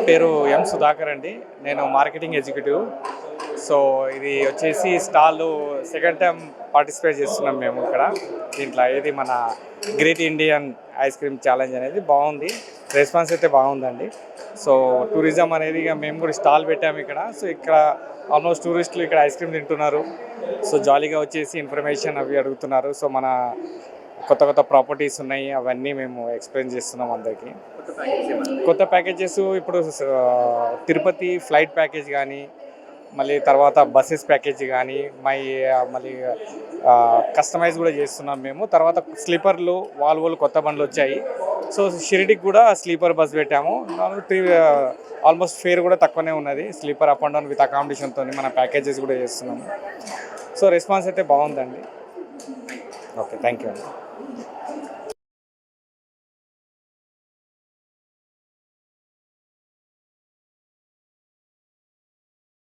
నా పేరు ఎం సుధాకర్ అండి. నేను మార్కెటింగ్ ఎగ్జిక్యూటివ్. సో ఇది వచ్చేసి స్టాల్ సెకండ్ టైం పార్టిసిపేట్ చేస్తున్నాం మేము ఇక్కడ. దీంట్లో ఏది మన great Indian ice cream challenge అనేది బాగుంది, రెస్పాన్స్ అయితే బాగుందండి. సో టూరిజం అనేది ఇక మేము కూడా స్టాల్ పెట్టాము ఇక్కడ. సో ఇక్కడ ఆల్మోస్ట్ టూరిస్టులు ఇక్కడ ఐస్ క్రీమ్ తింటున్నారు. సో జాలీగా వచ్చేసి ఇన్ఫర్మేషన్ అవి అడుగుతున్నారు. సో మన కొత్త కొత్త ప్రాపర్టీస్ ఉన్నాయి, అవన్నీ మేము ఎక్స్ప్లెయిన్ చేస్తున్నాం అందరికీ. కొత్త ప్యాకేజెస్ ఇప్పుడు తిరుపతి ఫ్లైట్ ప్యాకేజ్ కానీ, మళ్ళీ తర్వాత బస్సెస్ ప్యాకేజ్ కానీ, మళ్ళీ కస్టమైజ్ కూడా చేస్తున్నాం మేము. తర్వాత స్లీపర్లు వాల్వోలు కొత్త బండ్లు వచ్చాయి. సో షిరిడికి కూడా స్లీపర్ బస్ పెట్టాము. ఆల్మోస్ట్ ఫేర్ కూడా తక్కువనే ఉన్నది. Sleeper up and down with అకామిడేషన్తో మన ప్యాకేజెస్ కూడా చేస్తున్నాము. సో రెస్పాన్స్ అయితే బాగుందండి. ఓకే, థ్యాంక్ యూ అండి.